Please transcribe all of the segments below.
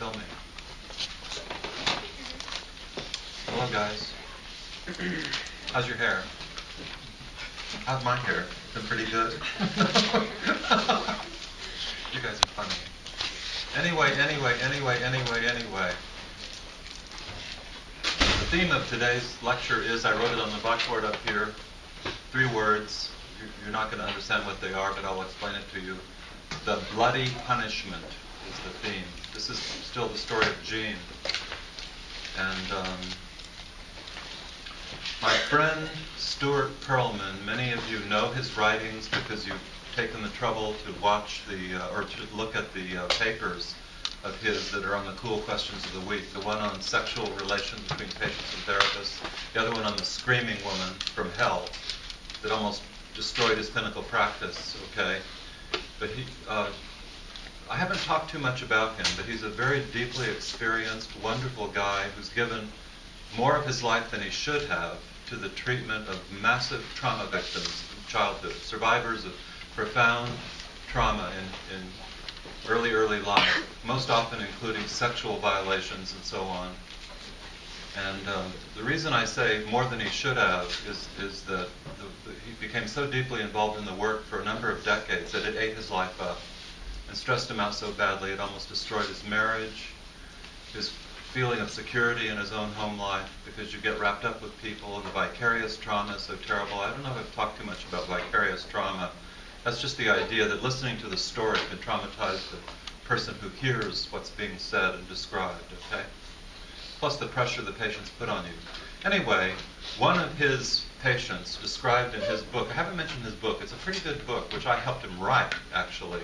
Tell me. Hello, guys. How's your hair? How's my hair? Been pretty good? You guys are funny. Anyway. The theme of today's lecture is, I wrote it on the blackboard up here, 3 words. You're not going to understand what they are, but I'll explain it to you. The bloody punishment is the theme. This is still the story of Jean. And my friend Stuart Perlman, many of you know his writings because you've taken the trouble to watch or to look at the papers of his that are on the cool questions of the week. The one on sexual relations between patients and therapists, the other one on the screaming woman from hell that almost destroyed his clinical practice, okay? But I haven't talked too much about him, but he's a very deeply experienced, wonderful guy who's given more of his life than he should have to the treatment of massive trauma victims in childhood, survivors of profound trauma in early life, most often including sexual violations and so on. And the reason I say more than he should have is that he became so deeply involved in the work for a number of decades that it ate his life up and stressed him out so badly it almost destroyed his marriage, his feeling of security in his own home life, because you get wrapped up with people and the vicarious trauma is so terrible. I don't know if I've talked too much about vicarious trauma. That's just the idea that listening to the story can traumatize the person who hears what's being said and described, okay? Plus the pressure the patients put on you. Anyway, one of his patients described in his book, I haven't mentioned his book, it's a pretty good book, which I helped him write, actually.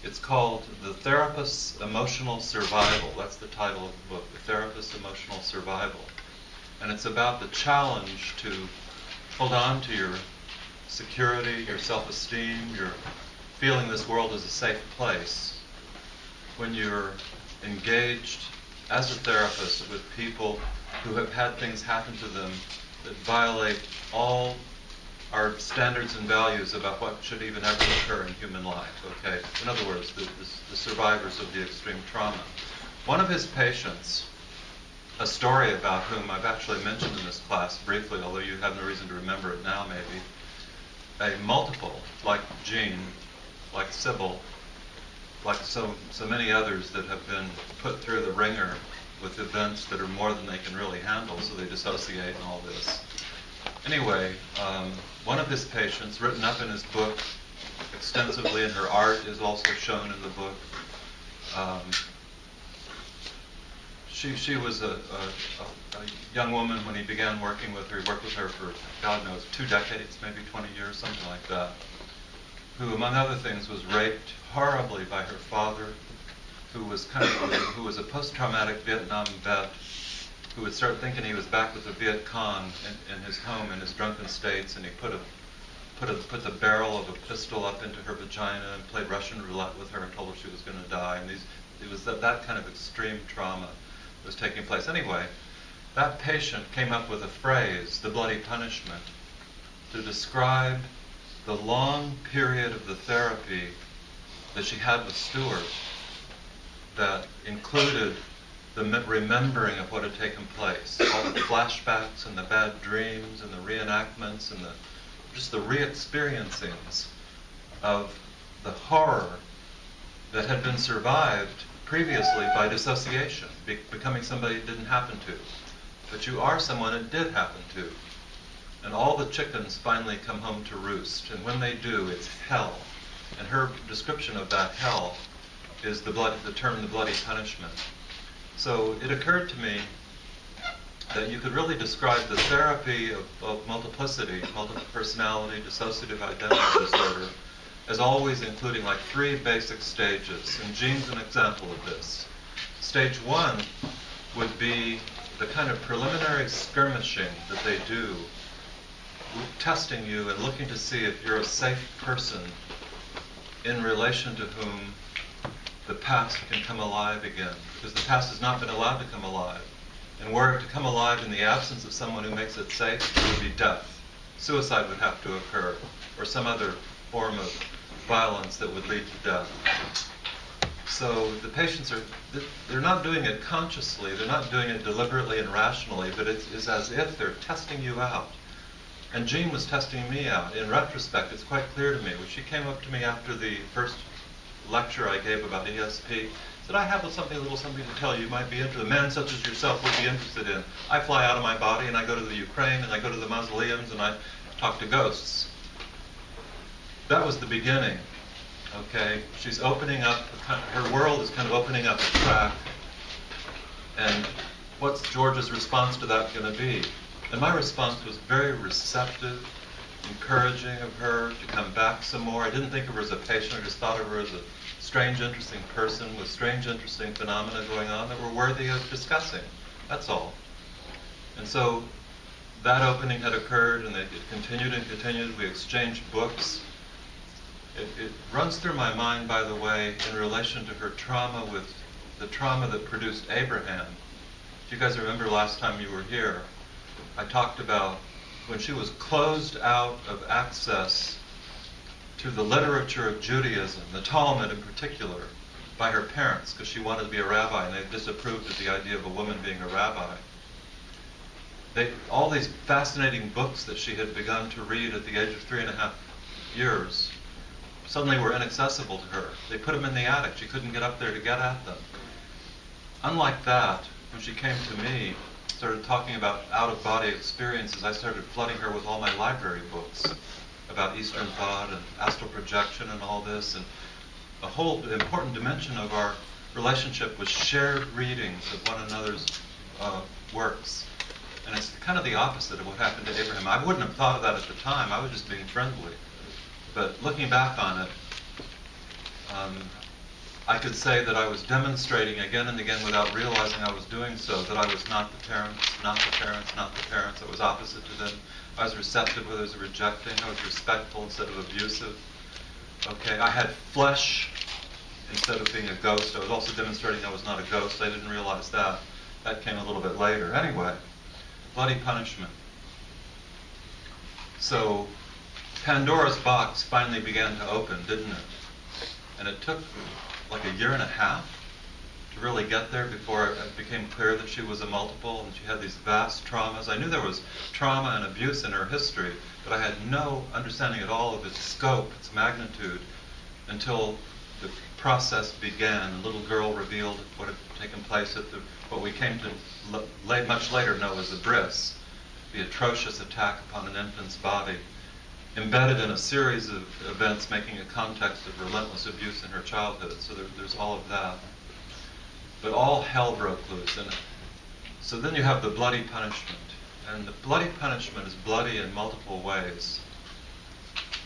It's called The Therapist's Emotional Survival. That's the title of the book, The Therapist's Emotional Survival. And it's about the challenge to hold on to your security, your self-esteem, your feeling this world is a safe place when you're engaged as a therapist with people who have had things happen to them that violate all our standards and values about what should even ever occur in human life, okay? In other words, the survivors of the extreme trauma. One of his patients, a story about whom I've actually mentioned in this class briefly, although you have no reason to remember it now maybe, a multiple, like Jean, like Sybil, like so many others that have been put through the ringer with events that are more than they can really handle, so they dissociate and all this. Anyway, one of his patients, written up in his book extensively, and her art is also shown in the book. She was a young woman when he began working with her. He worked with her for, God knows, 2 decades, maybe 20 years, something like that, who, among other things, was raped horribly by her father, who was a post-traumatic Vietnam vet, who would start thinking he was back with the Viet Cong in his home in his drunken states, and he put the barrel of a pistol up into her vagina and played Russian roulette with her and told her she was going to die. And it was that kind of extreme trauma was taking place. Anyway, that patient came up with a phrase, the bloody punishment, to describe the long period of the therapy that she had with Stuart that included the remembering of what had taken place, all the flashbacks and the bad dreams and the reenactments and just the re-experiencings of the horror that had been survived previously by dissociation, becoming somebody it didn't happen to. But you are someone it did happen to. And all the chickens finally come home to roost, and when they do, it's hell. And her description of that hell is the term the bloody punishment. So it occurred to me that you could really describe the therapy of multiplicity, multiple personality, dissociative identity disorder, as always including like 3 basic stages. And Jean's an example of this. Stage 1 would be the kind of preliminary skirmishing that they do, testing you and looking to see if you're a safe person in relation to whom the past can come alive again, because the past has not been allowed to come alive. And were it to come alive in the absence of someone who makes it safe, it would be death. Suicide would have to occur, or some other form of violence that would lead to death. So the patients they're not doing it consciously, they're not doing it deliberately and rationally, but it's as if they're testing you out. And Jean was testing me out. In retrospect, it's quite clear to me. When she came up to me after the first lecture I gave about ESP, said, I have a little something to tell you might be interested. Men such as yourself would be interested in. I fly out of my body and I go to the Ukraine and I go to the mausoleums and I talk to ghosts. That was the beginning. Okay, she's opening up, her world is kind of opening up a track. And what's George's response to that going to be? And my response was very receptive, encouraging of her to come back some more. I didn't think of her as a patient, I just thought of her as a strange, interesting person with strange, interesting phenomena going on that were worthy of discussing. That's all. And so that opening had occurred, and it continued and continued. We exchanged books. It runs through my mind, by the way, in relation to her trauma with the trauma that produced Abraham. If you guys remember last time you were here, I talked about when she was closed out of access to the literature of Judaism, the Talmud in particular, by her parents, because she wanted to be a rabbi, and they disapproved of the idea of a woman being a rabbi. All these fascinating books that she had begun to read at the age of 3.5 years suddenly were inaccessible to her. They put them in the attic. She couldn't get up there to get at them. Unlike that, when she came to me, started talking about out-of-body experiences, I started flooding her with all my library books about Eastern thought and astral projection and all this. And a whole important dimension of our relationship was shared readings of one another's works. And it's kind of the opposite of what happened to Abraham. I wouldn't have thought of that at the time. I was just being friendly. But looking back on it, I could say that I was demonstrating again and again without realizing I was doing so, that I was not the parents, not the parents, not the parents. I was opposite to them. I was receptive where there was rejecting. I was respectful instead of abusive. Okay, I had flesh instead of being a ghost. I was also demonstrating I was not a ghost. I didn't realize that. That came a little bit later. Anyway, bloody punishment. So Pandora's box finally began to open, didn't it? And it took like 1.5 years to really get there before it became clear that she was a multiple and she had these vast traumas. I knew there was trauma and abuse in her history, but I had no understanding at all of its scope, its magnitude, until the process began. A little girl revealed what had taken place at what we came to much later know as the bris, the atrocious attack upon an infant's body, embedded in a series of events making a context of relentless abuse in her childhood. So there's all of that. But all hell broke loose. And so then you have the bloody punishment. And the bloody punishment is bloody in multiple ways.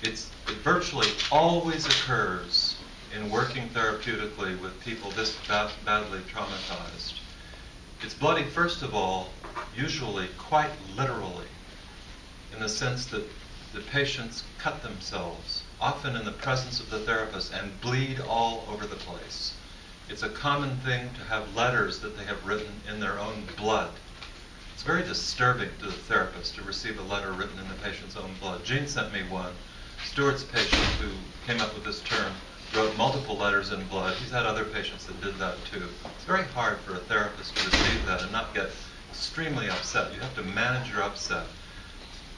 It virtually always occurs in working therapeutically with people this badly traumatized. It's bloody, first of all, usually quite literally, in the sense that the patients cut themselves, often in the presence of the therapist, and bleed all over the place. It's a common thing to have letters that they have written in their own blood. It's very disturbing to the therapist to receive a letter written in the patient's own blood. Jean sent me one. Stuart's patient, who came up with this term, wrote multiple letters in blood. He's had other patients that did that too. It's very hard for a therapist to receive that and not get extremely upset. You have to manage your upset.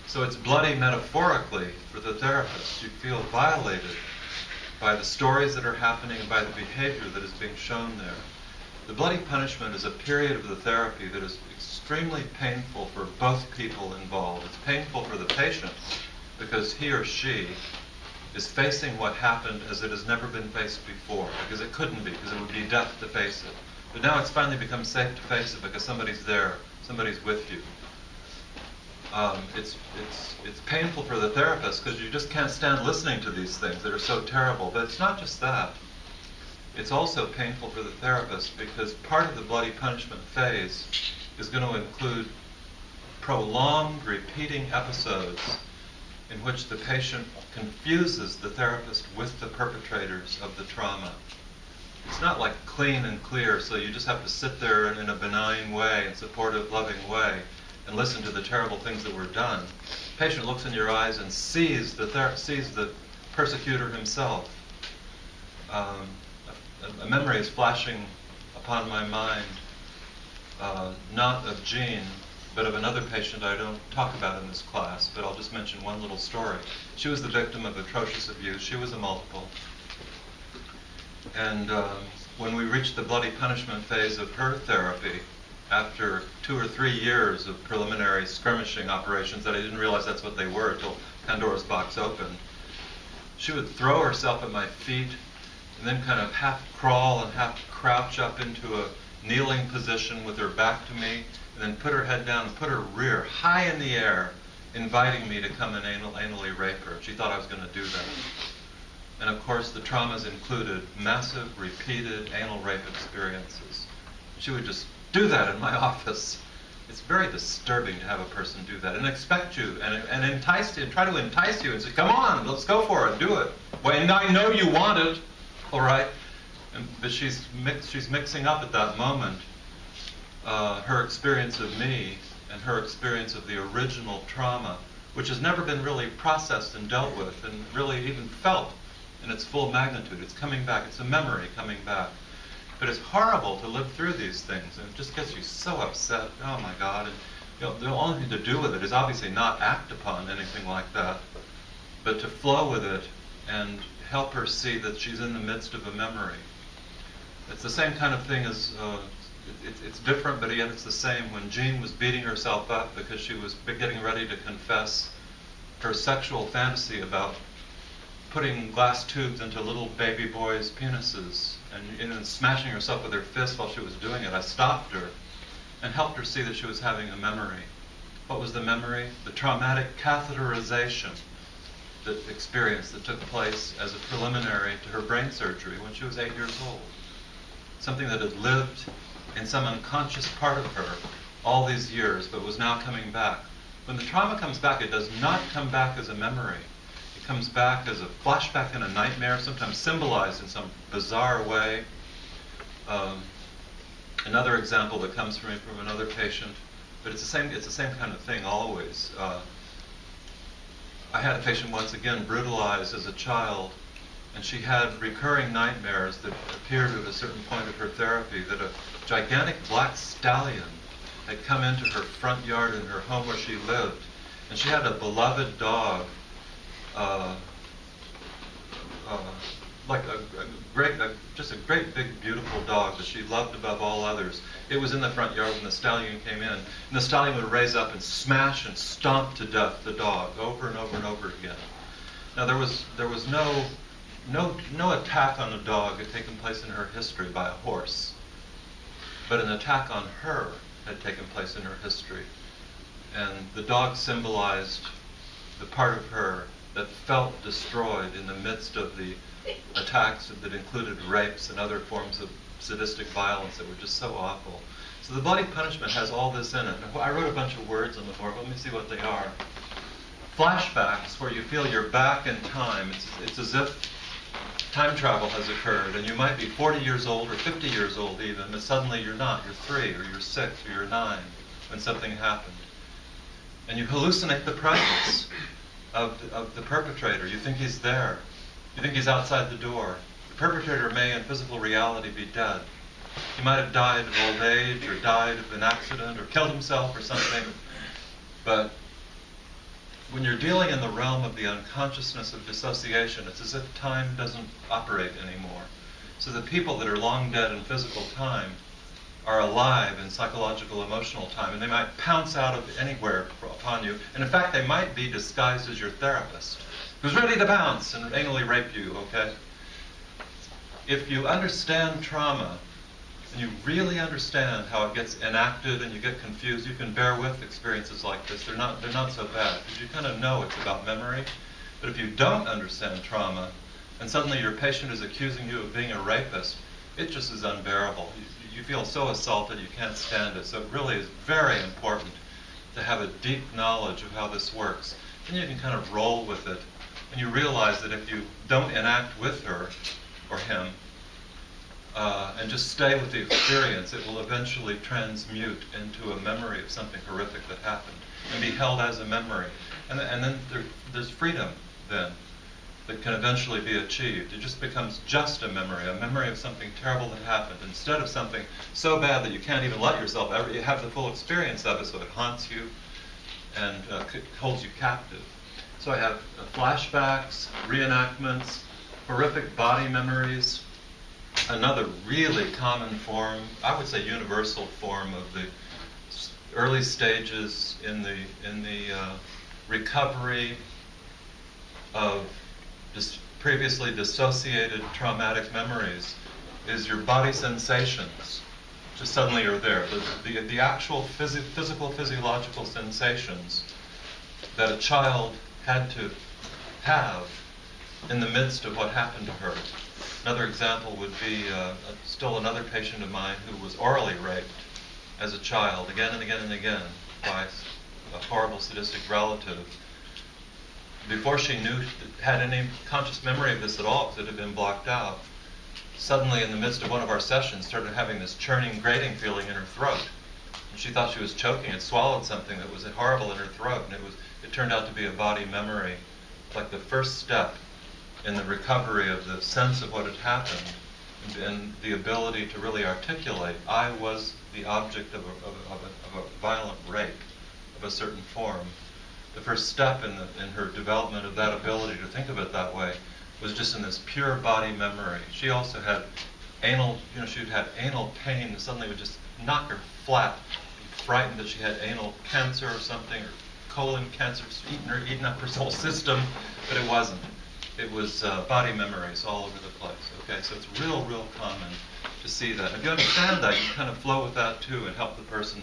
So it's bloody metaphorically for the therapist. You feel violated by the stories that are happening and by the behavior that is being shown there. The bloody punishment is a period of the therapy that is extremely painful for both people involved. It's painful for the patient because he or she is facing what happened as it has never been faced before, because it couldn't be, because it would be death to face it. But now it's finally become safe to face it because somebody's there, somebody's with you. It's painful for the therapist because you just can't stand listening to these things that are so terrible. But it's not just that. It's also painful for the therapist because part of the bloody punishment phase is going to include prolonged, repeating episodes in which the patient confuses the therapist with the perpetrators of the trauma. It's not like clean and clear, so you just have to sit there in a benign way, in a supportive, loving way, and listen to the terrible things that were done. The patient looks in your eyes and sees the persecutor himself. a memory is flashing upon my mind, not of Jean, but of another patient I don't talk about in this class, but I'll just mention one little story. She was the victim of atrocious abuse. She was a multiple. And when we reached the bloody punishment phase of her therapy, after 2 or 3 years of preliminary skirmishing operations that I didn't realize that's what they were until Pandora's box opened, she would throw herself at my feet and then kind of half crawl and half crouch up into a kneeling position with her back to me, and then put her head down and put her rear high in the air, inviting me to come and anally rape her. She thought I was going to do that. And of course, the traumas included massive, repeated anal rape experiences. She would just do that in my office. It's very disturbing to have a person do that and expect you and entice you and try to entice you and say, come on, let's go for it, do it. Well, and I know you want it, all right? But she's mixing up at that moment her experience of me and her experience of the original trauma, which has never been really processed and dealt with and really even felt in its full magnitude. It's coming back. It's a memory coming back. But it's horrible to live through these things, and it just gets you so upset. Oh my God! And the only thing to do with it is obviously not act upon anything like that, but to flow with it and help her see that she's in the midst of a memory. It's the same kind of thing as it's different, but yet it's the same. When Jean was beating herself up because she was getting ready to confess her sexual fantasy about putting glass tubes into little baby boys' penises and smashing herself with her fist while she was doing it, I stopped her and helped her see that she was having a memory. What was the memory? The traumatic catheterization experience that took place as a preliminary to her brain surgery when she was 8 years old. Something that had lived in some unconscious part of her all these years, but was now coming back. When the trauma comes back, it does not come back as a memory. It comes back as a flashback in a nightmare, sometimes symbolized in some bizarre way. Another example that comes from me from another patient, but it's the same kind of thing always. I had a patient once again brutalized as a child, and she had recurring nightmares that appeared at a certain point of her therapy that a gigantic black stallion had come into her front yard in her home where she lived, and she had a beloved dog, like just a great big beautiful dog that she loved above all others. It was in the front yard when the stallion came in, and the stallion would raise up and smash and stomp to death the dog over and over and over again. Now there was no attack on a dog had taken place in her history by a horse, but an attack on her had taken place in her history, and the dog symbolized the part of her that felt destroyed in the midst of the attacks that included rapes and other forms of sadistic violence that were just so awful. So the bloody punishment has all this in it. I wrote a bunch of words on the board. Let me see what they are. Flashbacks, where you feel you're back in time. It's as if time travel has occurred, and you might be 40 years old or 50 years old even, but suddenly you're not. You're 3 or you're 6 or you're 9 when something happened. And you hallucinate the presence of the perpetrator. You think he's there. You think he's outside the door. The perpetrator may in physical reality be dead. He might have died of old age or died of an accident or killed himself or something. But when you're dealing in the realm of the unconsciousness of dissociation, it's as if time doesn't operate anymore. So the people that are long dead in physical time are alive in psychological, emotional time, and they might pounce out of anywhere upon you. And in fact, they might be disguised as your therapist, who's ready to pounce and anally rape you, okay? If you understand trauma, and you really understand how it gets enacted and you get confused, you can bear with experiences like this. They're not so bad, because you kind of know it's about memory. But if you don't understand trauma, and suddenly your patient is accusing you of being a rapist, it just is unbearable. You feel so assaulted, you can't stand it. So it really is very important to have a deep knowledge of how this works. Then you can kind of roll with it, and you realize that if you don't enact with her or him, and just stay with the experience, it will eventually transmute into a memory of something horrific that happened and be held as a memory. And then there's freedom then. that can eventually be achieved. It just becomes just a memory of something terrible that happened, instead of something so bad that you can't even let yourself ever have the full experience of it, so it haunts you and holds you captive. So I have flashbacks, reenactments, horrific body memories. Another really common form, I would say universal form of the early stages in the recovery of previously dissociated traumatic memories is your body sensations just suddenly are there. The actual physical, physiological sensations that a child had to have in the midst of what happened to her. Another example would be still another patient of mine who was orally raped as a child, again and again and again, by a horrible sadistic relative. Before she had any conscious memory of this at all, because it had been blocked out, suddenly in the midst of one of our sessions started having this churning, grating feeling in her throat. And she thought she was choking. It swallowed something that was horrible in her throat, and it turned out to be a body memory, like the first step in the recovery of the sense of what had happened and the ability to really articulate, I was the object of a violent rape of a certain form. The first step in her development of that ability to think of it that way was just in this pure body memory. She also had she'd had anal pain, and suddenly it would just knock her flat, frightened that she had anal cancer or something, or colon cancer, eating up her whole system, but it wasn't. It was body memories all over the place. Okay, so it's real common to see that. If you understand that, you kind of flow with that too and help the person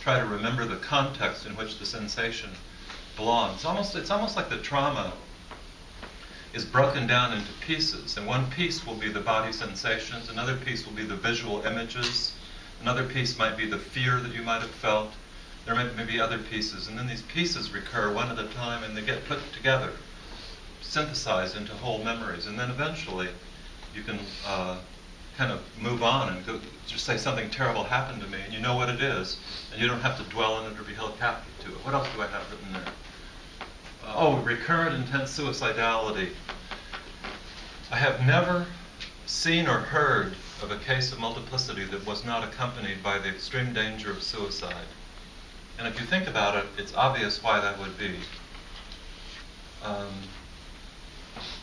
try to remember the context in which the sensation belongs. It's almost like the trauma is broken down into pieces, and one piece will be the body sensations, another piece will be the visual images, another piece might be the fear that you might have felt. There may be other pieces, and then these pieces recur one at a time, and they get put together, synthesized into whole memories, and then eventually you can kind of move on and go, just say something terrible happened to me, and you know what it is, and you don't have to dwell on it or be held captive to it. What else do I have written there? Recurrent intense suicidality. I have never seen or heard of a case of multiplicity that was not accompanied by the extreme danger of suicide. And if you think about it, it's obvious why that would be.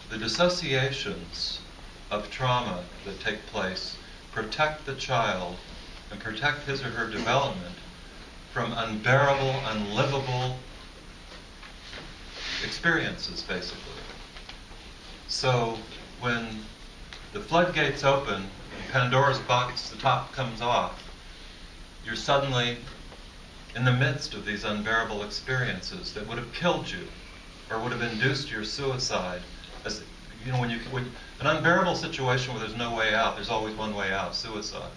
The dissociations of trauma that take place protect the child and protect his or her development from unbearable, unlivable experiences, basically. So when the floodgates open and Pandora's box, the top comes off, you're suddenly in the midst of these unbearable experiences that would have killed you or would have induced your suicide. As you know, when an unbearable situation where there's no way out, there's always one way out: suicide.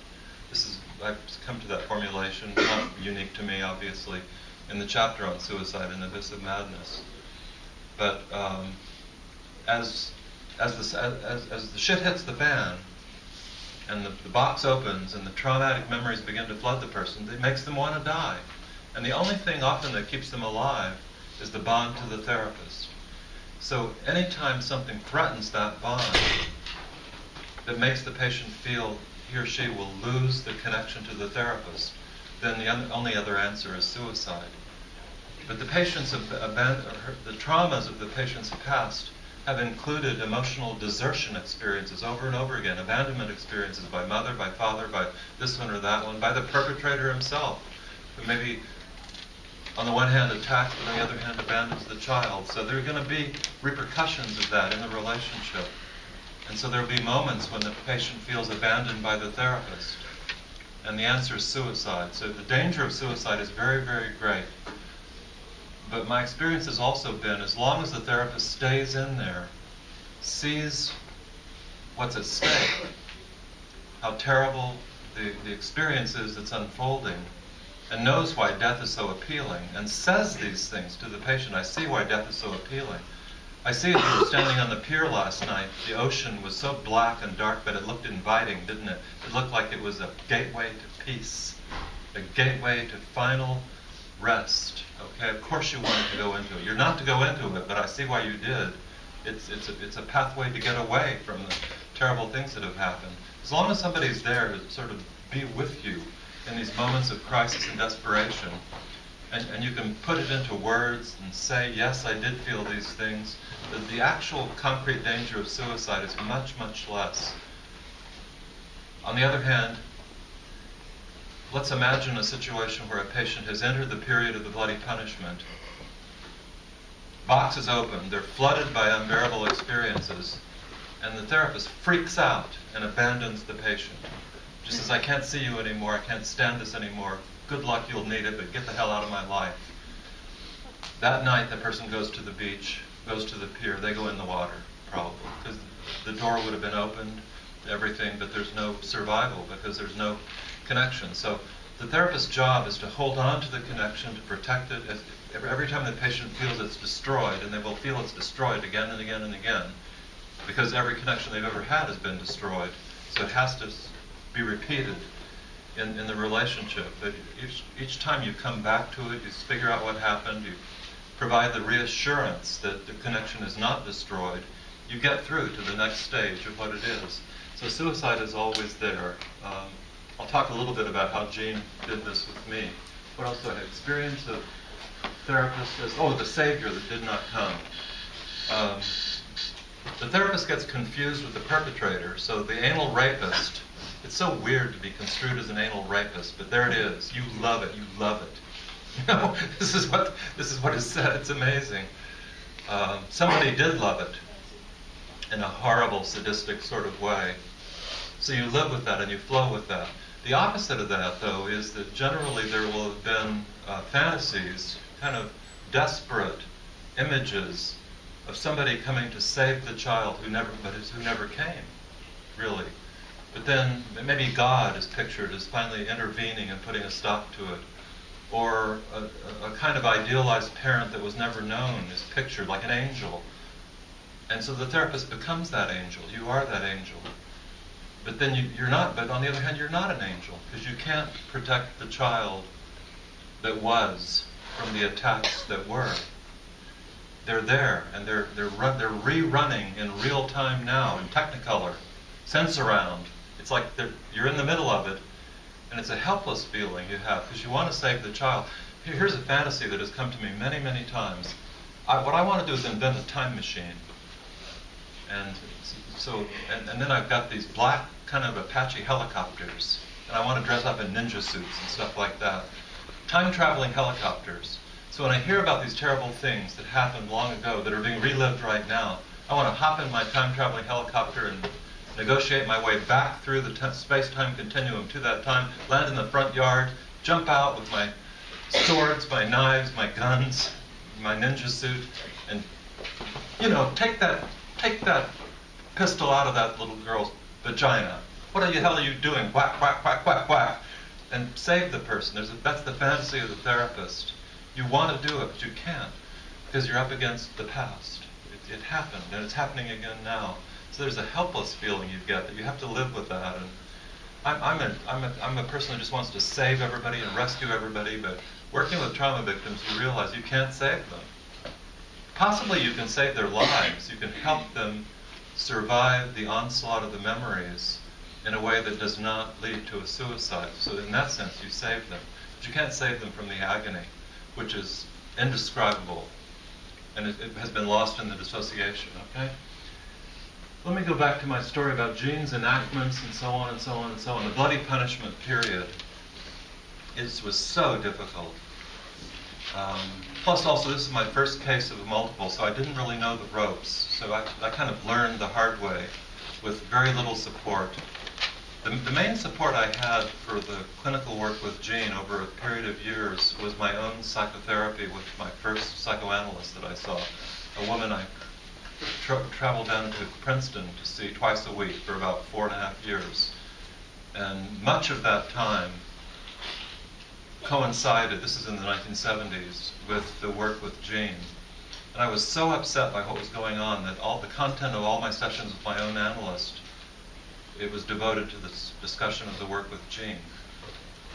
I've come to that formulation, not unique to me, obviously, in the chapter on suicide and abyss of madness. But as the shit hits the fan, and the box opens, and the traumatic memories begin to flood the person, it makes them want to die. And the only thing often that keeps them alive is the bond to the therapist. So anytime something threatens that bond, that makes the patient feel he or she will lose the connection to the therapist, then the only other answer is suicide. But the traumas of the patient's past have included emotional desertion experiences over and over again, abandonment experiences by mother, by father, by this one or that one, by the perpetrator himself, who maybe on the one hand attacks, but on the other hand abandons the child. So there are going to be repercussions of that in the relationship. And so there will be moments when the patient feels abandoned by the therapist. And the answer is suicide. So the danger of suicide is very, very great. But my experience has also been, as long as the therapist stays in there, sees what's at stake, how terrible the experience is that's unfolding, and knows why death is so appealing, and says these things to the patient. I see why death is so appealing. I see, as we were standing on the pier last night, the ocean was so black and dark, but it looked inviting, didn't it? It looked like it was a gateway to peace, a gateway to final rest. Okay, of course you wanted to go into it. You're not to go into it, but I see why you did. It's a pathway to get away from the terrible things that have happened. As long as somebody's there to sort of be with you in these moments of crisis and desperation, and you can put it into words and say, yes, I did feel these things, the actual concrete danger of suicide is much, much less. On the other hand, let's imagine a situation where a patient has entered the period of the bloody punishment. Box is open, they're flooded by unbearable experiences, and the therapist freaks out and abandons the patient. She says, I can't see you anymore, I can't stand this anymore, good luck, you'll need it, but get the hell out of my life. That night, the person goes to the beach, goes to the pier, they go in the water, probably, because the door would have been opened, everything, but there's no survival because there's no connection. So the therapist's job is to hold on to the connection, to protect it. Every time the patient feels it's destroyed, and they will feel it's destroyed again and again and again, because every connection they've ever had has been destroyed. So it has to be repeated in the relationship. But each time you come back to it, you figure out what happened, you provide the reassurance that the connection is not destroyed, you get through to the next stage of what it is. So suicide is always there. I'll talk a little bit about how Jean did this with me. What else do I have? Experience of therapist as, the savior that did not come. The therapist gets confused with the perpetrator. So the anal rapist, it's so weird to be construed as an anal rapist, but there it is. You love it. You love it. You know, this is what is said. It's amazing. Somebody did love it in a horrible, sadistic sort of way. So you live with that and you flow with that. The opposite of that, though, is that generally there will have been fantasies, kind of desperate images of somebody coming to save the child who never came, really. But then maybe God is pictured as finally intervening and putting a stop to it. Or a kind of idealized parent that was never known is pictured like an angel. And so the therapist becomes that angel. You are that angel. But then you're not, but on the other hand, you're not an angel, because you can't protect the child that was from the attacks that were. They're there, and they're rerunning in real time now, in Technicolor, Sense-Around. It's like you're in the middle of it, and it's a helpless feeling you have, because you want to save the child. Here's a fantasy that has come to me many, many times. What I want to do is invent a time machine. And so, and then I've got these black kind of Apache helicopters, and I want to dress up in ninja suits and stuff like that. Time-traveling helicopters. So when I hear about these terrible things that happened long ago that are being relived right now, I want to hop in my time-traveling helicopter and negotiate my way back through the space-time continuum to that time, land in the front yard, jump out with my swords, my knives, my guns, my ninja suit, and, take that pistol out of that little girl's vagina. What the hell are you doing? Whack, whack, whack, whack, whack. And save the person. That's the fantasy of the therapist. You want to do it, but you can't, because you're up against the past. It happened, and it's happening again now. So there's a helpless feeling you get that you have to live with that. And I'm a person who just wants to save everybody and rescue everybody, but working with trauma victims, you realize you can't save them. Possibly you can save their lives. You can help them survive the onslaught of the memories in a way that does not lead to a suicide. So in that sense, you save them. But you can't save them from the agony, which is indescribable, and it has been lost in the dissociation, okay? Let me go back to my story about Jean's enactments and so on and so on and so on. The bloody punishment period was so difficult. Plus also, this is my first case of a multiple, so I didn't really know the ropes. So I kind of learned the hard way with very little support. The main support I had for the clinical work with Jean over a period of years was my own psychotherapy with my first psychoanalyst that I saw, a woman I traveled down to Princeton to see twice a week for about 4.5 years. And much of that time coincided, this is in the 1970s, with the work with Jean. And I was so upset by what was going on that all the content of all my sessions with my own analyst, it was devoted to this discussion of the work with Jean.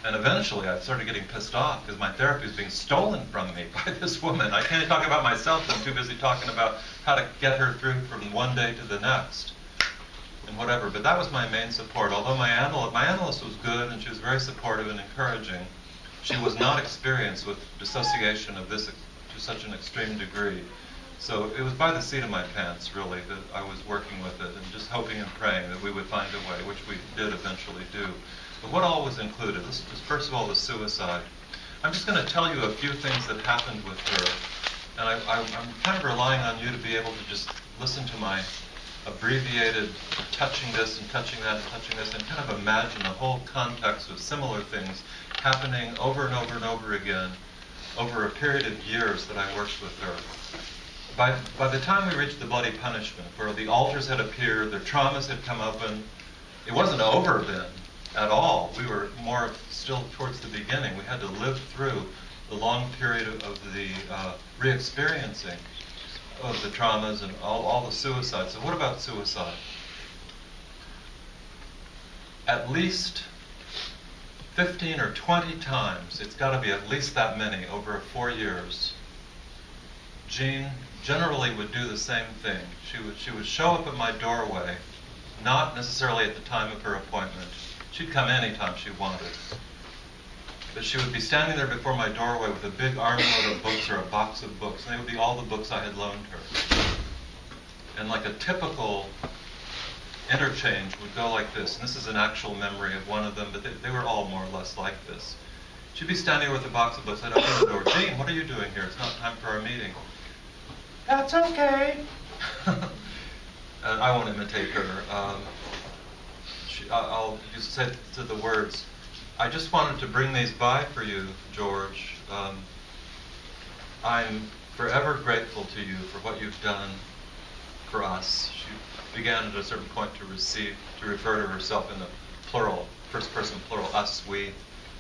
And eventually I started getting pissed off because my therapy was being stolen from me by this woman. I can't talk about myself, I'm too busy talking about how to get her through from one day to the next and whatever. But that was my main support. Although my analyst was good and she was very supportive and encouraging, she was not experienced with dissociation of this to such an extreme degree. So it was by the seat of my pants, really, that I was working with it and just hoping and praying that we would find a way, which we did eventually do. But what all was included? This was, first of all, the suicide. I'm just going to tell you a few things that happened with her. And I'm kind of relying on you to be able to just listen to my abbreviated touching this and touching that and touching this and kind of imagine the whole context of similar things happening over and over and over again over a period of years that I worked with her. By the time we reached the bloody punishment, where the altars had appeared, their traumas had come open, it wasn't over then at all. We were more still towards the beginning. We had to live through the long period of the re-experiencing of the traumas and all the suicides. So what about suicide? At least 15 or 20 times, it's got to be at least that many over 4 years, Jean generally would do the same thing. She would show up at my doorway, not necessarily at the time of her appointment. She'd come anytime she wanted. But she would be standing there before my doorway with a big armload of books or a box of books, and they would be all the books I had loaned her. And like a typical interchange would go like this, and this is an actual memory of one of them, but they were all more or less like this. She'd be standing there with a box of books. I'd open the door. Jean, what are you doing here? It's not time for our meeting. That's okay. I won't imitate her. I'll just say to the words, I just wanted to bring these by for you, George. I'm forever grateful to you for what you've done for us. She began at a certain point to refer to herself in the plural, first person plural, us, we,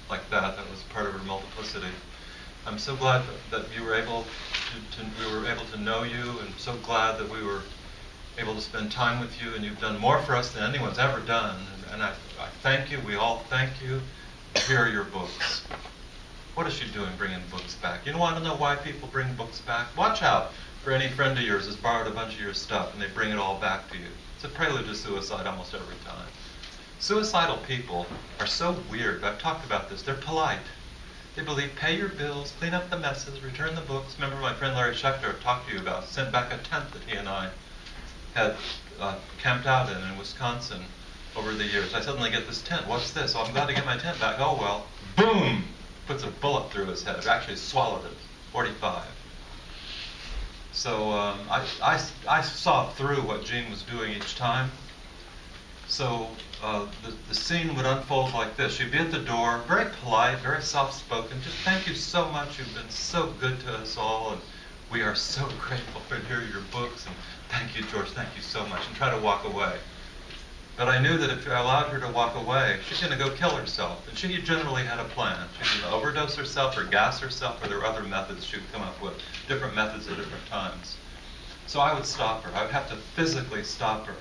like that. That was part of her multiplicity. I'm so glad that you were able to know you, and so glad that we were able to spend time with you, and you've done more for us than anyone's ever done. And I thank you. We all thank you. Here are your books. What is she doing bringing books back? You want to know why people bring books back? Watch out for any friend of yours has borrowed a bunch of your stuff and they bring it all back to you. It's a prelude to suicide almost every time. Suicidal people are so weird. I've talked about this. They're polite. They believe pay your bills, clean up the messes, return the books. Remember my friend Larry Schechter talked to you about, sent back a tent that he and I had camped out in Wisconsin over the years. I suddenly get this tent. What's this? Oh, I'm glad to get my tent back. Oh, well, boom! Puts a bullet through his head. Actually swallowed it. 45. So I saw through what Jean was doing each time. So the scene would unfold like this. She'd be at the door, very polite, very soft-spoken. Just thank you so much. You've been so good to us all, and we are so grateful for hearing your books. And thank you, George. Thank you so much. And try to walk away. But I knew that if I allowed her to walk away, she's going to go kill herself. And she generally had a plan. She was going to overdose herself or gas herself, or there were other methods she would come up with, different methods at different times. So I would stop her. I would have to physically stop her.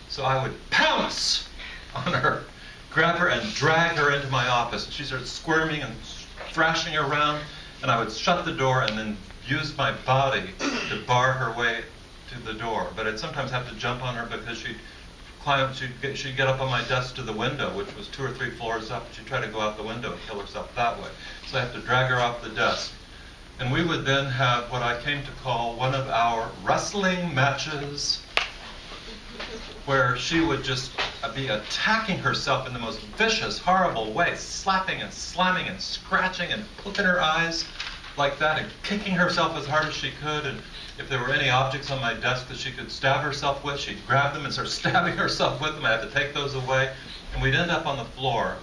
So I would pounce on her, grab her and drag her into my office. And she started squirming and thrashing around, and I would shut the door and then use my body to bar her way to the door. But I'd sometimes have to jump on her because she'd get up on my desk to the window, which was 2 or 3 floors up. She'd try to go out the window and kill herself that way. So I have to drag her off the desk. And we would then have what I came to call one of our wrestling matches, where she would just be attacking herself in the most vicious, horrible way, slapping and slamming and scratching and poking her eyes like that and kicking herself as hard as she could. And if there were any objects on my desk that she could stab herself with, she'd grab them and start stabbing herself with them. I had to take those away. And we'd end up on the floor.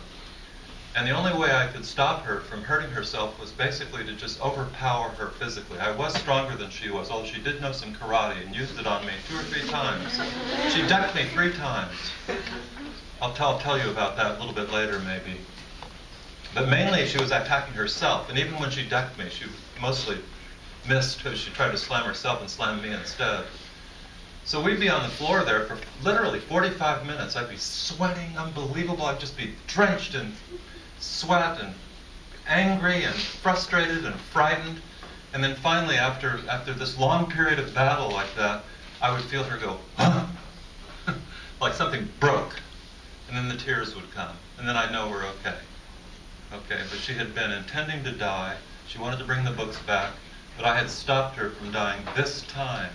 And the only way I could stop her from hurting herself was basically to just overpower her physically. I was stronger than she was, although she did know some karate and used it on me 2 or 3 times. She decked me 3 times. I'll tell you about that a little bit later, maybe. But mainly she was attacking herself. And even when she decked me, she mostly missed because she tried to slam herself and slam me instead. So we'd be on the floor there for literally 45 minutes. I'd be sweating unbelievable. I'd just be drenched in sweat and angry and frustrated and frightened. And then finally, after this long period of battle like that, I would feel her go, huh? Like something broke. And then the tears would come. And then I'd know we're okay. Okay, but she had been intending to die. She wanted to bring the books back. But I had stopped her from dying this time.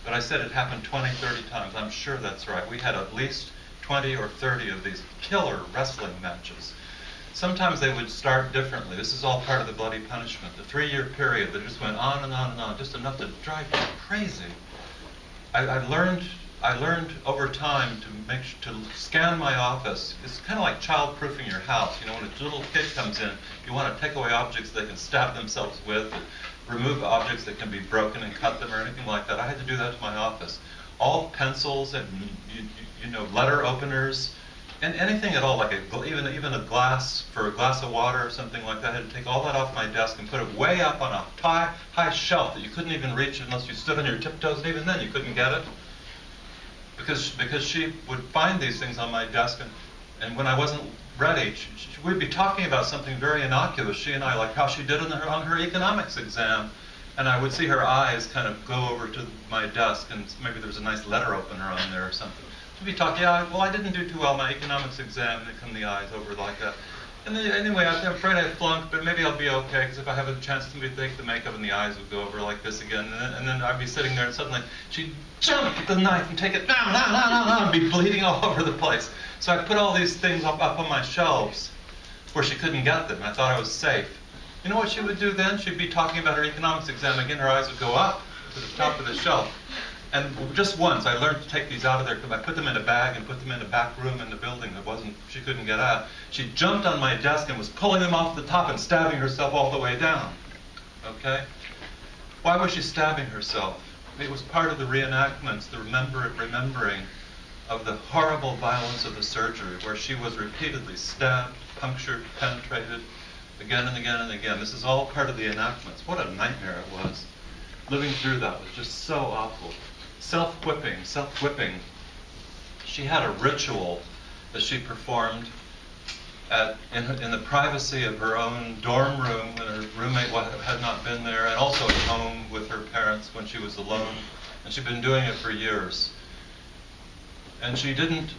But I said it happened 20, 30 times. I'm sure that's right. We had at least 20 or 30 of these killer wrestling matches. Sometimes they would start differently. This is all part of the bloody punishment. The 3-year period that just went on and on and on, just enough to drive you crazy. I learned over time to scan my office. It's kind of like child-proofing your house. You know, when a little kid comes in, you want to take away objects they can stab themselves with, remove objects that can be broken and cut them or anything like that. I had to do that to my office. All pencils and you know, letter openers and anything at all, like even a glass for a glass of water or something like that. I had to take all that off my desk and put it way up on a high shelf that you couldn't even reach unless you stood on your tiptoes, and even then you couldn't get it. Because she would find these things on my desk, and when I wasn't ready, we'd be talking about something very innocuous, she and I, like how she did on her economics exam, and I would see her eyes kind of go over to my desk, and maybe there was a nice letter opener on there or something. She'd be talking, yeah, well, I didn't do too well on my economics exam, and then come the eyes over like that. And then, anyway, I'm afraid I flunked, but maybe I'll be okay, because if I have a chance to take the makeup and the eyes would go over like this again. And then I'd be sitting there, and suddenly she'd jump at the knife and take it down, and be bleeding all over the place. So I put all these things up on my shelves where she couldn't get them. I thought I was safe. You know what she would do then? She'd be talking about her economics exam again. Her eyes would go up to the top of the shelf. And just once, I learned to take these out of there. I put them in a bag and put them in a back room in the building that she couldn't get out. She jumped on my desk and was pulling them off the top and stabbing herself all the way down. Okay? Why was she stabbing herself? It was part of the reenactments, the remembering of the horrible violence of the surgery, where she was repeatedly stabbed, punctured, penetrated, again and again and again. This is all part of the enactments. What a nightmare it was. Living through that was just so awful. Self-whipping. She had a ritual that she performed in the privacy of her own dorm room when her roommate had not been there, and also at home with her parents when she was alone. And she'd been doing it for years. And she didn't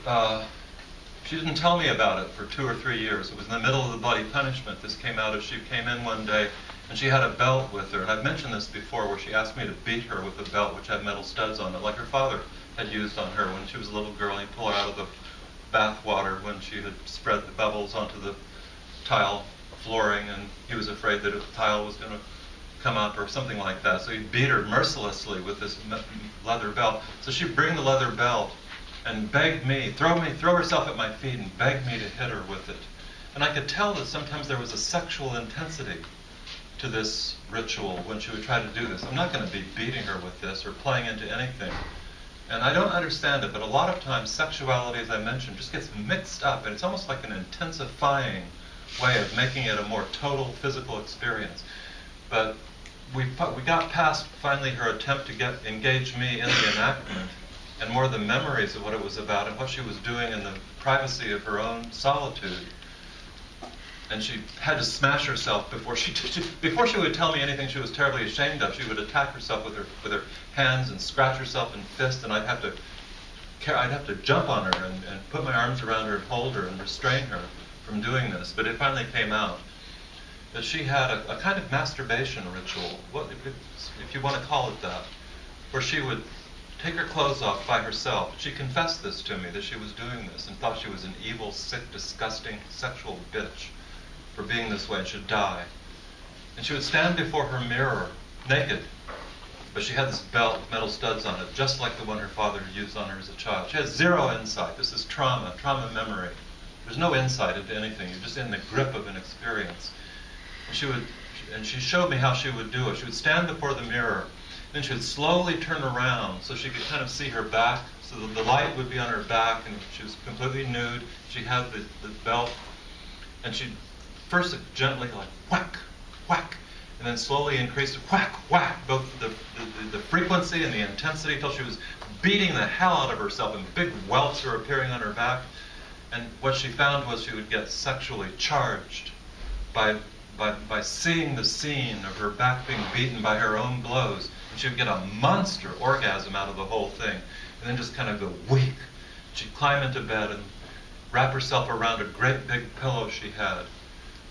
tell me about it for 2 or 3 years. It was in the middle of the bloody punishment. This came out as she came in one day, and she had a belt with her. And I've mentioned this before, where she asked me to beat her with a belt which had metal studs on it, like her father had used on her when she was a little girl. He'd pull her out of the bath water when she had spread the bubbles onto the tile flooring, and he was afraid that the tile was going to come up or something like that. So he'd beat her mercilessly with this leather belt. So she'd bring the leather belt and begged me, throw herself at my feet and begged me to hit her with it. And I could tell that sometimes there was a sexual intensity to this ritual when she would try to do this. I'm not going to be beating her with this or playing into anything. And I don't understand it, but a lot of times sexuality, as I mentioned, just gets mixed up, and it's almost like an intensifying way of making it a more total physical experience. But we got past finally her attempt to engage me in the enactment, and more the memories of what it was about and what she was doing in the privacy of her own solitude. And she had to smash herself before she would tell me anything she was terribly ashamed of. She would attack herself with her hands and scratch herself in fists, and I'd have to jump on her and put my arms around her and hold her and restrain her from doing this. But it finally came out that she had a kind of masturbation ritual, if you want to call it that, where she would take her clothes off by herself. She confessed this to me, that she was doing this, and thought she was an evil, sick, disgusting, sexual bitch for being this way and should die. And she would stand before her mirror, naked, but she had this belt with metal studs on it, just like the one her father had used on her as a child. She had zero insight. This is trauma memory. There's no insight into anything. You're just in the grip of an experience. And she showed me how she would do it. She would stand before the mirror, then she would slowly turn around so she could kind of see her back, so that the light would be on her back, and she was completely nude. She had the belt, and she'd first gently like whack, whack, and then slowly increase it, whack, whack, both the frequency and the intensity, till she was beating the hell out of herself, and big welts were appearing on her back. And what she found was she would get sexually charged by seeing the scene of her back being beaten by her own blows. And she would get a monster orgasm out of the whole thing, and then just kind of go weak. She'd climb into bed and wrap herself around a great big pillow she had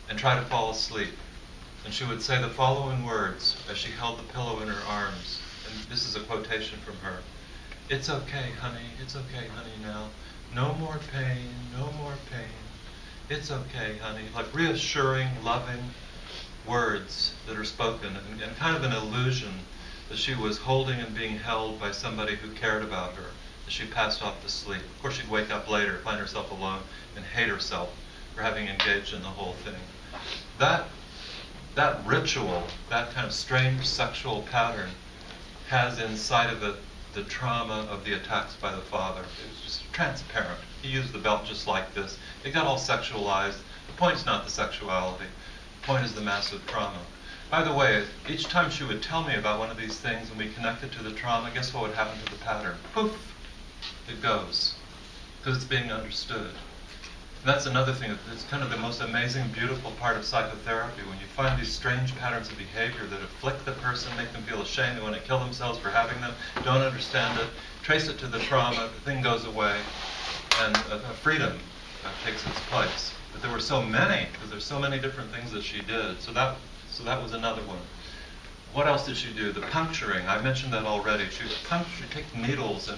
and try to fall asleep. And she would say the following words as she held the pillow in her arms. And this is a quotation from her. "It's okay, honey. It's okay, honey, now. No more pain, no more pain. It's okay, honey." Like reassuring, loving words that are spoken, and kind of an illusion that she was holding and being held by somebody who cared about her as she passed off to sleep. Of course, she'd wake up later, find herself alone, and hate herself for having engaged in the whole thing. That ritual, that kind of strange sexual pattern, has inside of it the trauma of the attacks by the father. It was just transparent. He used the belt just like this. It got all sexualized. The point is not the sexuality. The point is the massive trauma. By the way, each time she would tell me about one of these things and we connected to the trauma, guess what would happen to the pattern? Poof! It goes. Because it's being understood. And that's another thing. It's kind of the most amazing, beautiful part of psychotherapy, when you find these strange patterns of behavior that afflict the person, make them feel ashamed, they want to kill themselves for having them, don't understand it, trace it to the trauma, the thing goes away, and a freedom takes its place. But there were so many, because there's so many different things that she did. So that was another one. What else did she do? The puncturing, I mentioned that already. She'd take needles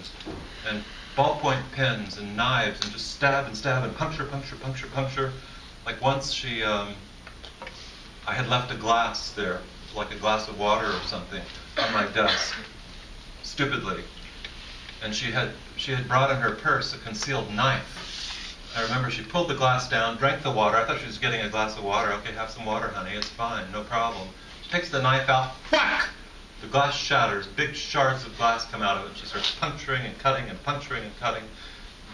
and ballpoint pens and knives and just stab and puncture, puncture, puncture, puncture. Like once I had left a glass there, like a glass of water or something, on my desk, stupidly. And she had brought in her purse a concealed knife. I remember she pulled the glass down, drank the water. I thought she was getting a glass of water. Okay, have some water, honey. It's fine, no problem. She takes the knife out, whack! The glass shatters, big shards of glass come out of it. She starts puncturing and cutting and puncturing and cutting,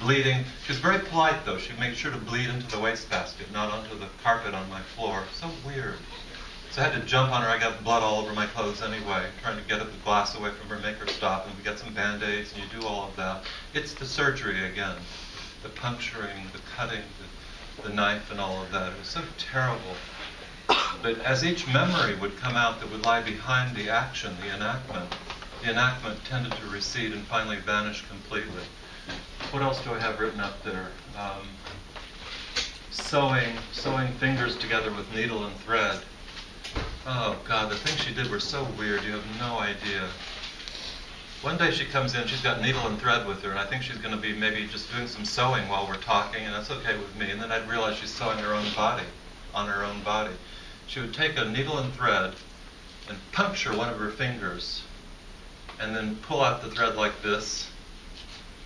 bleeding. She was very polite, though. She'd make sure to bleed into the wastebasket, not onto the carpet on my floor. So weird. So I had to jump on her. I got blood all over my clothes anyway, trying to get the glass away from her, make her stop, and we get some Band-Aids, and you do all of that. It's the surgery again, the puncturing, the cutting, the knife, and all of that. It was so terrible. But as each memory would come out that would lie behind the action, the enactment tended to recede and finally vanish completely. What else do I have written up there? Sewing fingers together with needle and thread. Oh God, the things she did were so weird, you have no idea. One day she comes in, she's got needle and thread with her, and I think she's going to be maybe just doing some sewing while we're talking, and that's okay with me. And then I'd realize she's sewing her own body, on her own body. She would take a needle and thread and puncture one of her fingers, and then pull out the thread like this,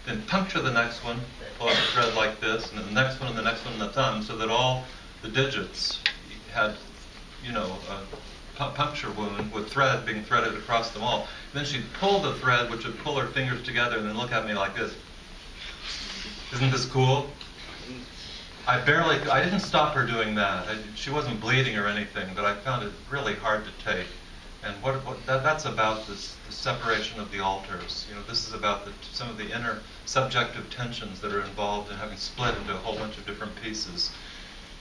then puncture the next one, pull out the thread like this, and then the next one and the next one and the thumb, so that all the digits had, a puncture wound with thread being threaded across them all. And then she'd pull the thread, which would pull her fingers together, and then look at me like this. Isn't this cool? I didn't stop her doing that. She wasn't bleeding or anything, but I found it really hard to take. And that's about the separation of the alters. This is about some of the inner subjective tensions that are involved in having split into a whole bunch of different pieces.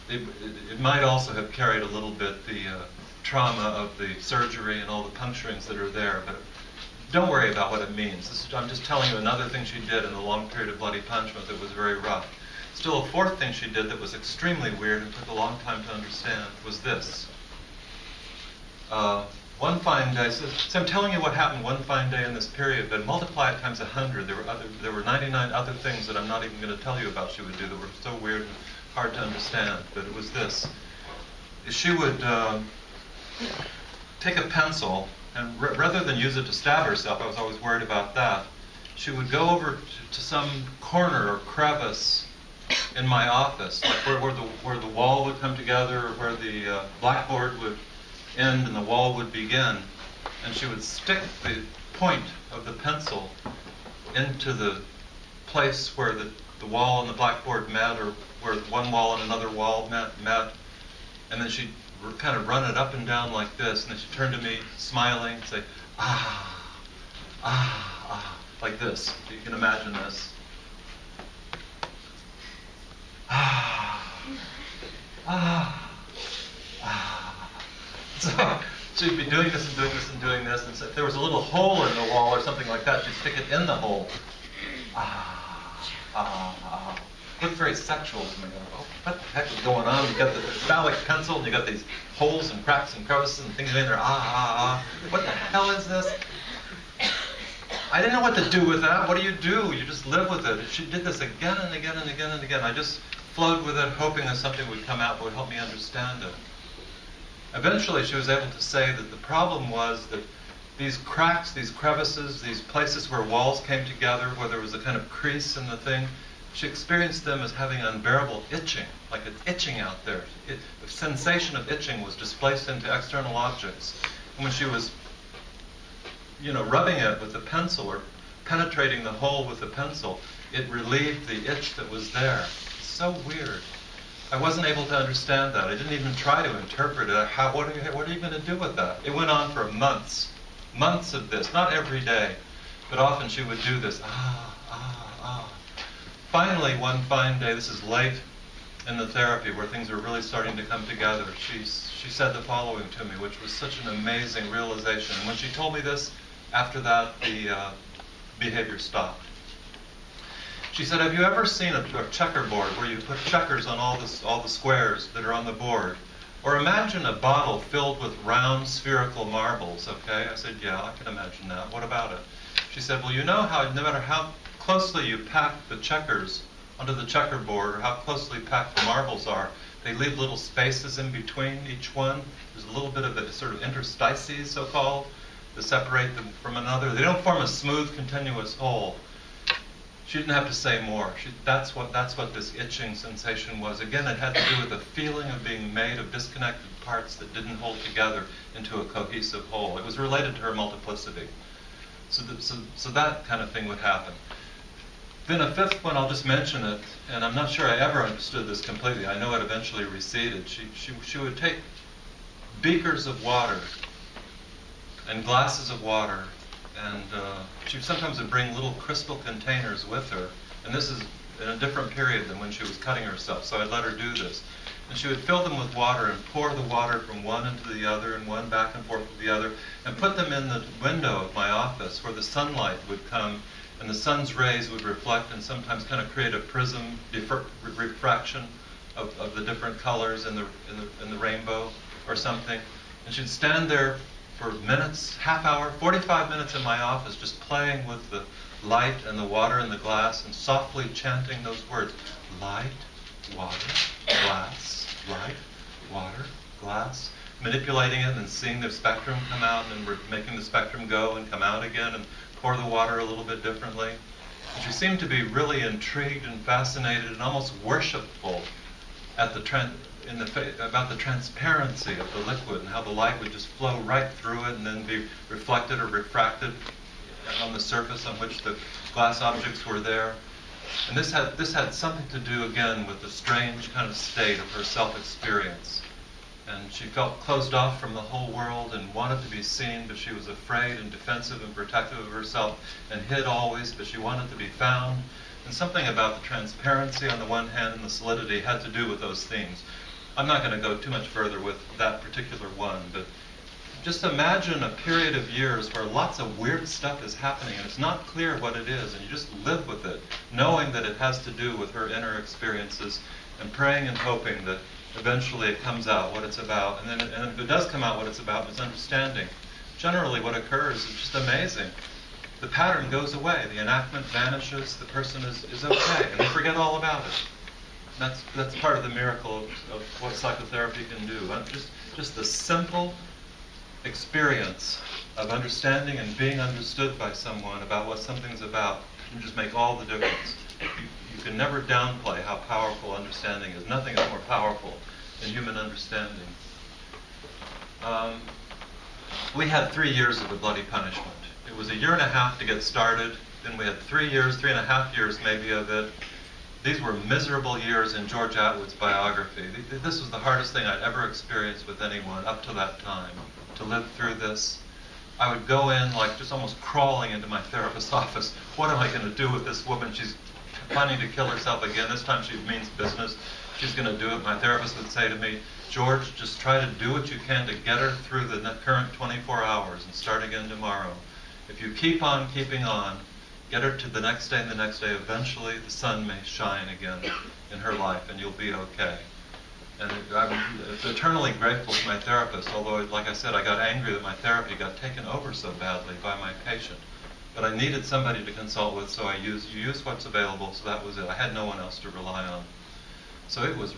It might also have carried a little bit the trauma of the surgery and all the puncturings that are there, but don't worry about what it means. I'm just telling you another thing she did in the long period of bloody punishment that was very rough. Still, a fourth thing she did that was extremely weird and took a long time to understand was this. One fine day, so I'm telling you what happened one fine day in this period, but multiply it times 100. There were 99 other things that I'm not even going to tell you about she would do that were so weird and hard to understand. But it was this. She would take a pencil, and rather than use it to stab herself, I was always worried about that, she would go over to some corner or crevice in my office, like where the wall would come together, or where the blackboard would end and the wall would begin, and she would stick the point of the pencil into the place where the wall and the blackboard met, or where one wall and another wall met, and then she'd kind of run it up and down like this, and then she'd turn to me smiling and say, like this. You can imagine this. So she'd be doing this and doing this and doing this, and so if there was a little hole in the wall or something like that, she'd stick it in the hole. Looked very sexual to me. Oh, what the heck is going on? You got the phallic pencil, and you got these holes and cracks and crevices and things in there. What the hell is this? I didn't know what to do with that. What do? You just live with it. She did this again and again and again and again. I just flowed with it, hoping that something would come out that would help me understand it. Eventually, she was able to say that the problem was that these cracks, these crevices, these places where walls came together, where there was a kind of crease in the thing, she experienced them as having unbearable itching, like an itching out there. The sensation of itching was displaced into external objects. And when she was, rubbing it with the pencil or penetrating the hole with the pencil, it relieved the itch that was there. It's so weird. I wasn't able to understand that. I didn't even try to interpret it. What are you going to do with that? It went on for months of this, not every day, but often she would do this. Finally, one fine day, this is late in the therapy where things were really starting to come together, she said the following to me, which was such an amazing realization. And when she told me this, after that, the behavior stopped. She said, have you ever seen a checkerboard where you put checkers on all the squares that are on the board? Or imagine a bottle filled with round spherical marbles, okay? I said, yeah, I can imagine that. What about it? She said, well, you know how no matter how closely you pack the checkers onto the checkerboard or how closely packed the marbles are, they leave little spaces in between each one. There's a little bit of a sort of interstices, so-called, to separate them from another. They don't form a smooth, continuous whole. She didn't have to say more. That's what this itching sensation was. Again, it had to do with the feeling of being made of disconnected parts that didn't hold together into a cohesive whole. It was related to her multiplicity. So that kind of thing would happen. Then a fifth one, I'll just mention it, and I'm not sure I ever understood this completely. I know it eventually receded. She would take beakers of water and glasses of water, and she sometimes would bring little crystal containers with her. And this is in a different period than when she was cutting herself, so I'd let her do this. And she would fill them with water and pour the water from one into the other and one back and forth to the other, and put them in the window of my office where the sunlight would come, and the sun's rays would reflect and sometimes kind of create a prism refraction of the different colors in the rainbow or something. And she'd stand there for minutes, half hour, 45 minutes in my office, just playing with the light and the water in the glass and softly chanting those words. Light, water, glass, light, water, glass. Manipulating it and seeing the spectrum come out and making the spectrum go and come out again and pour the water a little bit differently. And she seemed to be really intrigued and fascinated and almost worshipful at about the transparency of the liquid and how the light would just flow right through it and then be reflected or refracted on the surface on which the glass objects were there. And this had something to do again with the strange kind of state of her self-experience. And she felt closed off from the whole world and wanted to be seen, but she was afraid and defensive and protective of herself and hid always, but she wanted to be found. And something about the transparency on the one hand and the solidity had to do with those themes. I'm not going to go too much further with that particular one, but just imagine a period of years where lots of weird stuff is happening and it's not clear what it is, and you just live with it, knowing that it has to do with her inner experiences and praying and hoping that eventually it comes out what it's about. And then if it does come out what it's about, it's understanding. Generally what occurs is just amazing. The pattern goes away, the enactment vanishes, the person is okay, and they forget all about it. That's part of the miracle of what psychotherapy can do. Just the simple experience of understanding and being understood by someone about what something's about can just make all the difference. You can never downplay how powerful understanding is. Nothing is more powerful than human understanding. We had 3 years of the bloody punishment. It was 1.5 years to get started. Then we had 3 years, 3.5 years maybe of it. These were miserable years in George Atwood's biography. This was the hardest thing I'd ever experienced with anyone up to that time, to live through this. I would go in like just almost crawling into my therapist's office. What am I going to do with this woman? She's planning to kill herself again. This time she means business. She's going to do it. My therapist would say to me, George, just try to do what you can to get her through the current 24 hours and start again tomorrow. If you keep on keeping on, get her to the next day and the next day, eventually the sun may shine again in her life and you'll be okay. And I'm eternally grateful to my therapist, although, like I said, I got angry that my therapy got taken over so badly by my patient. But I needed somebody to consult with, so you use what's available, so that was it. I had no one else to rely on. So it was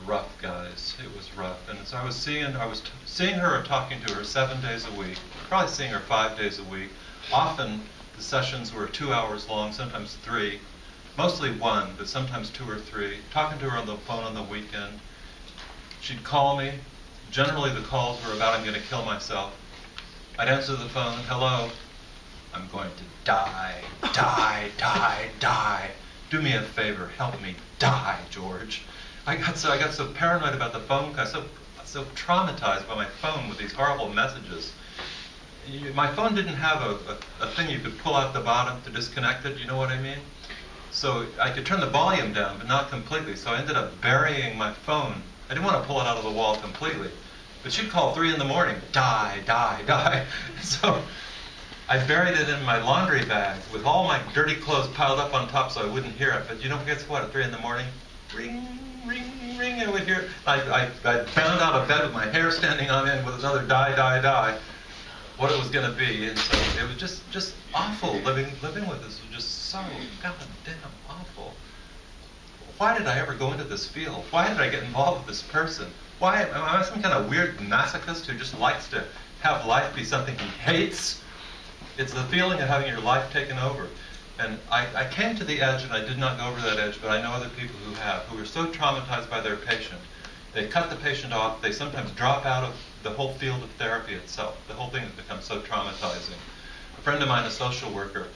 rough, guys. It was rough. And so I was seeing her and talking to her 7 days a week, probably seeing her 5 days a week. Often the sessions were 2 hours long, sometimes 3, mostly 1, but sometimes 2 or 3. Talking to her on the phone on the weekend. She'd call me. Generally the calls were about, I'm going to kill myself. I'd answer the phone, hello, I'm going to die, die, die, die. Do me a favor, help me die, George. I got so paranoid about the phone, I got so traumatized by my phone with these horrible messages. My phone didn't have a thing you could pull out the bottom to disconnect it, you know what I mean? So I could turn the volume down, but not completely, so I ended up burying my phone. I didn't want to pull it out of the wall completely. But she'd call 3 in the morning, die, die, die. So I buried it in my laundry bag with all my dirty clothes piled up on top so I wouldn't hear it. But you know, guess what? At 3 in the morning, ring, ring, ring, and I would hear it. I bound out of bed with my hair standing on end with another die, die, die, what it was going to be. And so it was just awful. Living with this was just so goddamn awful. Why did I ever go into this field? Why did I get involved with this person? Why am I some kind of weird masochist who just likes to have life be something he hates? It's the feeling of having your life taken over. And I came to the edge, and I did not go over that edge, but I know other people who are so traumatized by their patient. They cut the patient off. They sometimes drop out of the whole field of therapy itself. The whole thing has become so traumatizing. A friend of mine, a social worker,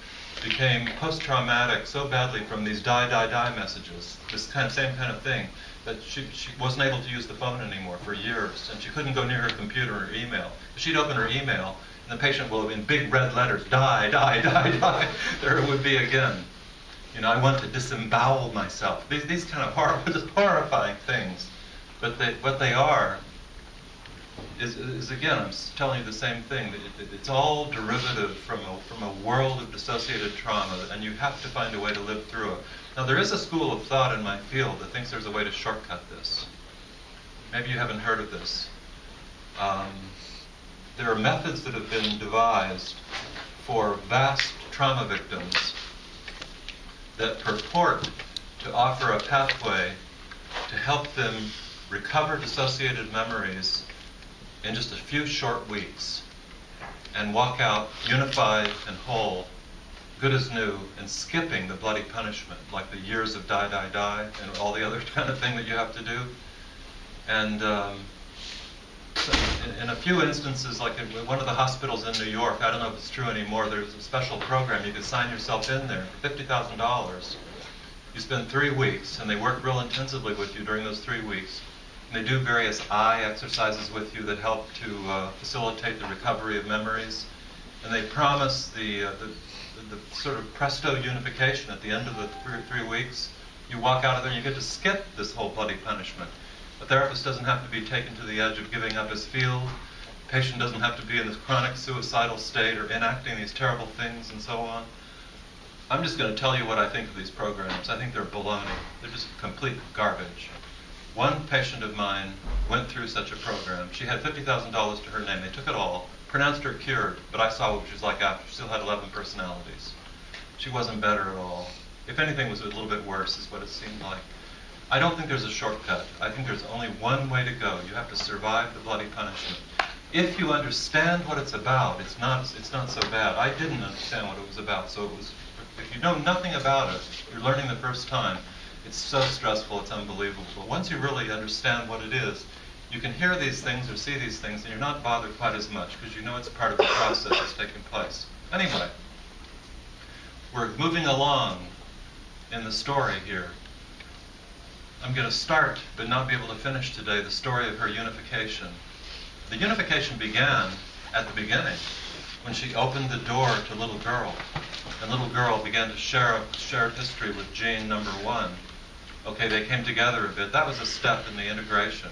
became post-traumatic so badly from these die, die, die messages, this same kind of thing, that she wasn't able to use the phone anymore for years, and she couldn't go near her computer or email. She'd open her email, and the patient will, in big red letters, die, die, die, die. There it would be again. You know, I want to disembowel myself. These kind of horrifying things. But what they are is again, I'm telling you the same thing. It's all derivative from a world of dissociated trauma, and you have to find a way to live through it. Now, there is a school of thought in my field that thinks there's a way to shortcut this. Maybe you haven't heard of this. There are methods that have been devised for vast trauma victims that purport to offer a pathway to help them recover dissociated memories in just a few short weeks and walk out unified and whole, good as new, and skipping the bloody punishment, like the years of die, die, die, and all the other kind of thing that you have to do. And so in a few instances, like in one of the hospitals in New York, I don't know if it's true anymore, there's a special program. You could sign yourself in there for $50,000. You spend 3 weeks, and they work real intensively with you during those 3 weeks. And they do various eye exercises with you that help to facilitate the recovery of memories. And they promise the sort of presto unification at the end of the 3 weeks. You walk out of there and you get to skip this whole bloody punishment. A therapist doesn't have to be taken to the edge of giving up his field. The patient doesn't have to be in this chronic suicidal state or enacting these terrible things and so on. I'm just going to tell you what I think of these programs. I think they're baloney. They're just complete garbage. One patient of mine went through such a program. She had $50,000 to her name. They took it all, pronounced her cured, but I saw what she was like after. She still had 11 personalities. She wasn't better at all. If anything, it was a little bit worse, is what it seemed like. I don't think there's a shortcut. I think there's only one way to go. You have to survive the bloody punishment. If you understand what it's about, it's not so bad. I didn't understand what it was about, so if you know nothing about it, you're learning the first time, it's so stressful, it's unbelievable. But once you really understand what it is, you can hear these things or see these things, and you're not bothered quite as much, because you know it's part of the process that's taking place. Anyway, we're moving along in the story here. I'm going to start, but not be able to finish today, the story of her unification. The unification began at the beginning. when she opened the door to little girl, and little girl began to share a shared history with Jane number one. Okay, they came together a bit. That was a step in the integration.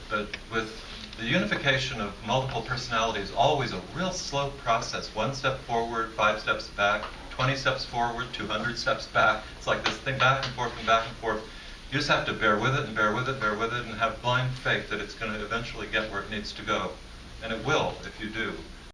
But with the unification of multiple personalities, always a real slow process. 1 step forward, 5 steps back, 20 steps forward, 200 steps back. It's like this thing back and forth and back and forth. You just have to bear with it and bear with it, and have blind faith that it's going to eventually get where it needs to go. And it will if you do.